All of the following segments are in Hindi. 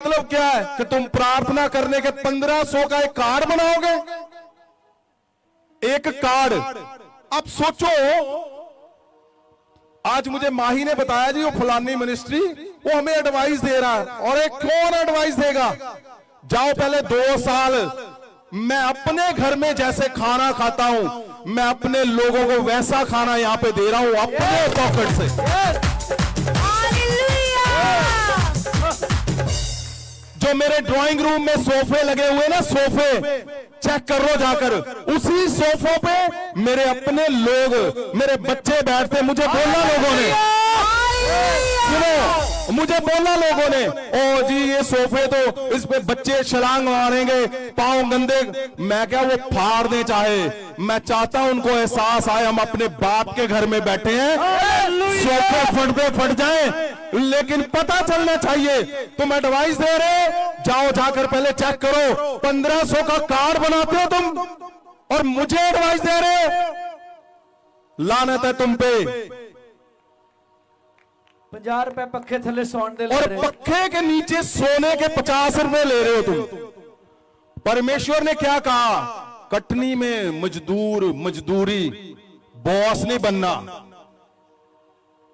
मतलब क्या है कि तुम प्रार्थना करने के 1500 का एक कार्ड बनाओगे, एक कार्ड। अब सोचो, आज मुझे माही ने बताया जी वो फलानी मिनिस्ट्री वो हमें एडवाइस दे रहा है, और एक कौन एडवाइस देगा? जाओ पहले 2 साल मैं अपने घर में जैसे खाना खाता हूं, मैं अपने लोगों को वैसा खाना यहां पे दे रहा हूं अपने पॉकेट से। जो मेरे ड्राइंग रूम में सोफे लगे हुए ना, सोफे चेक कर लो जाकर, उसी सोफों पे मेरे अपने लोग, मेरे बच्चे बैठते। मुझे बोला लोगों ने, सुनो, मुझे बोला लोगों ने, ओ जी ये सोफे तो इस पे बच्चे छलांग मारेंगे, पांव गंदे। मैं क्या, वो फाड़ दे चाहे, मैं चाहता हूं उनको एहसास आए हम अपने बाप के घर में बैठे हैं, सोफे फटते फट जाए, लेकिन पता चलना चाहिए। तुम एडवाइस दे रहे, जाओ जाकर पहले चेक करो, 1500 का कार्ड बनाते हो तुम और मुझे एडवाइस दे रहे हो। लानत है तुम पे। 50 रुपए पक्खे थले सोने दे, और पक्खे के नीचे सोने के 50 रुपए ले रहे हो तुम। परमेश्वर ने क्या कहा? कटनी में मजदूरी, बॉस नहीं बनना,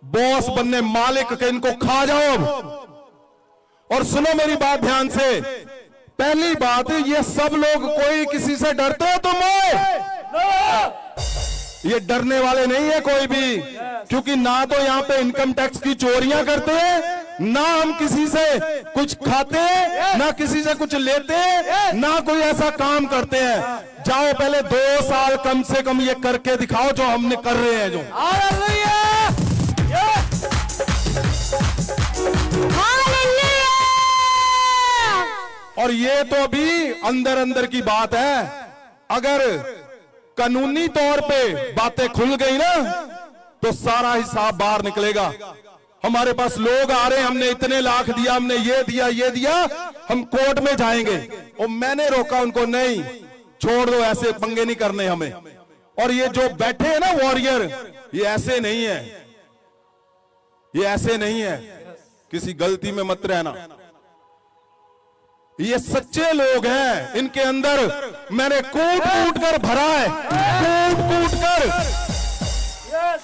बॉस बनने मालिक के, इनको खा जाओ। और सुनो मेरी बात ध्यान से, पहली बात, ये सब लोग कोई किसी से डरते हो तुम? ये डरने वाले नहीं है कोई भी, क्योंकि ना तो यहाँ पे इनकम टैक्स की चोरियां करते हैं, ना हम किसी से कुछ खाते हैं, ना किसी से कुछ लेते हैं, ना कोई ऐसा काम करते हैं। जाओ पहले 2 साल कम से कम ये करके दिखाओ जो हमने कर रहे हैं। जो और ये तो अभी अंदर अंदर की बात है, अगर कानूनी तौर पे बातें खुल गई ना तो सारा हिसाब बाहर निकलेगा। हमारे पास लोग आ रहे हैं, हमने इतने लाख दिया, हमने ये दिया, हम कोर्ट में जाएंगे। और मैंने रोका उनको, नहीं छोड़ दो, ऐसे पंगे नहीं करने हमें। और ये जो बैठे हैं ना वॉरियर, ये ऐसे नहीं है, ये ऐसे नहीं है, किसी गलती में मत रहना। ये सच्चे लोग हैं, इनके अंदर मैंने कूट कर भरा है, कूट कर।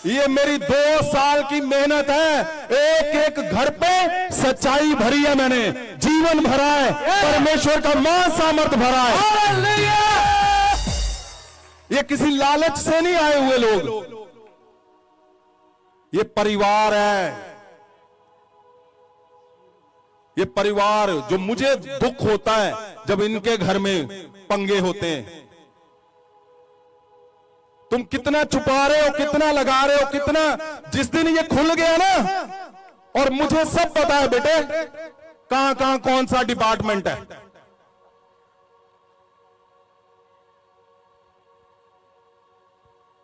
ये मेरी 2 साल की मेहनत है, एक एक घर पे सच्चाई भरी है, मैंने जीवन भरा है, परमेश्वर का मान सामर्थ भरा है। ये किसी लालच से नहीं आए हुए लोग, ये परिवार है। ये परिवार, जो मुझे दुख होता है जब इनके घर में पंगे होते हैं। तुम कितना छुपा रहे हो, कितना लगा रहे हो, कितना, जिस दिन ये खुल गया ना, और मुझे सब पता है बेटे कहां कौन सा डिपार्टमेंट है।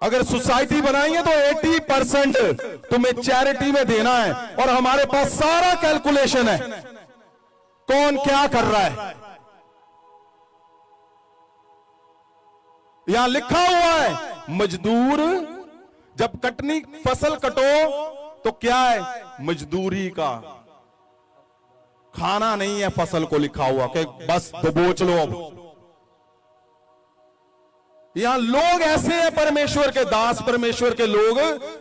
अगर सोसाइटी बनाएंगे तो 80% तुम्हें चैरिटी में देना है, और हमारे पास सारा कैलकुलेशन है कौन क्या कर रहा है। यहां लिखा हुआ है, मजदूर जब कटनी फसल कटो तो क्या है, मजदूरी का खाना नहीं है, फसल को लिखा हुआ कि बस दबोच लो। अब यहां लोग ऐसे हैं, परमेश्वर के दास, परमेश्वर के लोग,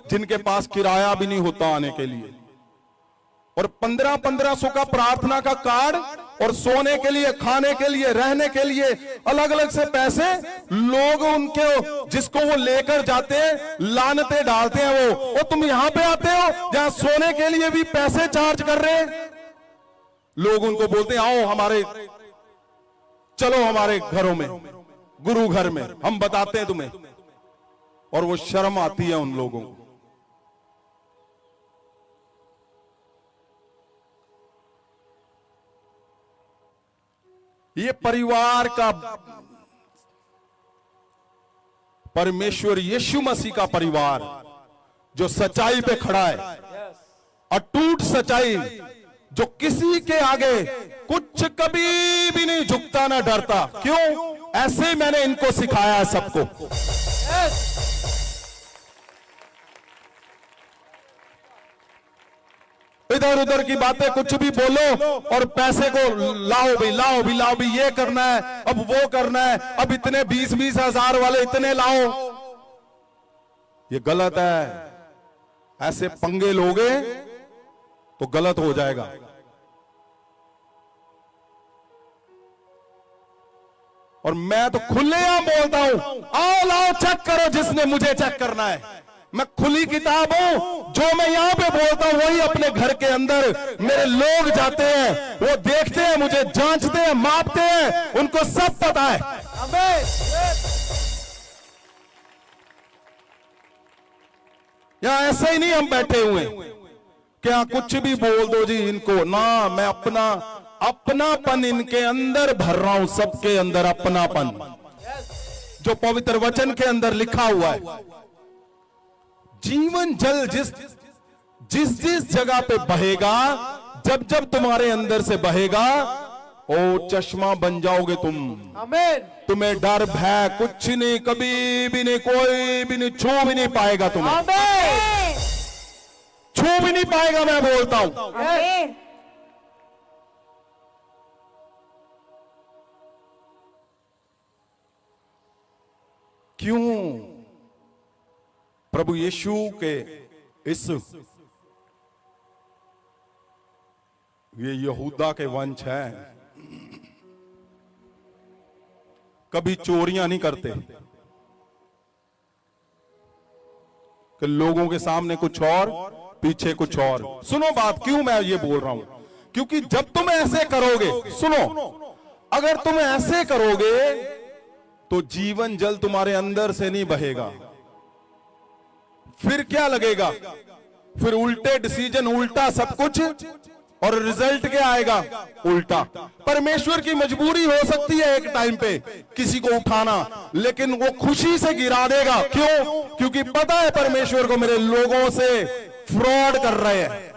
जिनके पास किराया भी नहीं होता आने के लिए, और 1500 का प्रार्थना का कार्ड, और सोने के लिए, खाने के लिए, रहने के लिए अलग अलग से पैसे लोग उनके, जिसको वो लेकर जाते हैं, लानते डालते हैं वो तुम यहां पे आते हो जहां सोने के लिए भी पैसे चार्ज कर रहे हैं। लोग उनको बोलते हैं आओ हमारे, चलो हमारे घरों में, गुरु घर में, हम बताते हैं तुम्हें, और वो शर्म आती है उन लोगों को। ये परिवार का, परमेश्वर यीशु मसीह का परिवार जो सच्चाई पे खड़ा है, अटूट सच्चाई, जो किसी के आगे कुछ कभी भी नहीं झुकता ना डरता। क्यों? ऐसे ही मैंने इनको सिखाया है सबको। इधर उधर की बातें कुछ भी बोलो और पैसे को लाओ भी लाओ भी लाओ भी, ये करना है, अब वो करना है, अब इतने 20-20 हजार वाले इतने लाओ। ये गलत है। ऐसे पंगे लोगे तो गलत हो जाएगा। और मैं तो खुलेआम बोलता हूं, आओ लाओ चेक करो जिसने मुझे चेक करना है। मैं खुली किताब हूं। जो मैं यहां पे बोलता हूं वही अपने घर के अंदर मेरे लोग जाते हैं, वो देखते हैं, मुझे जांचते हैं, मापते हैं, उनको सब पता है। यहां ऐसे ही नहीं हम बैठे हुए क्या कुछ भी बोल दो जी इनको ना। मैं अपनापन इनके अंदर भर रहा हूं, सबके अंदर अपनापन, जो पवित्र वचन के अंदर लिखा हुआ है। जीवन जल जिस जगह पे बहेगा, जब जब तुम्हारे अंदर से बहेगा, ओ चश्मा बन जाओगे तुम। आमीन। तुम्हें डर भय कुछ नहीं, कभी भी नहीं, कोई भी नहीं, छू भी नहीं पाएगा तुम्हें। आमीन। छू भी नहीं पाएगा, मैं बोलता हूं। आमीन। क्यों? प्रभु यीशु के इस ये यहूदा के वंश है, कभी चोरियां नहीं करते कि लोगों के सामने कुछ और पीछे कुछ और। सुनो बात, क्यों मैं ये बोल रहा हूं? क्योंकि जब तुम ऐसे करोगे, सुनो, अगर तुम ऐसे करोगे तो जीवन जल तुम्हारे अंदर से नहीं बहेगा। फिर क्या लगेगा? फिर उल्टे डिसीजन, उल्टा सब कुछ, और रिजल्ट क्या आएगा? उल्टा। परमेश्वर की मजबूरी हो सकती है एक टाइम पे किसी को उठाना, लेकिन वो खुशी से गिरा देगा। क्यों? क्योंकि पता है परमेश्वर को मेरे लोगों से फ्रॉड कर रहे हैं।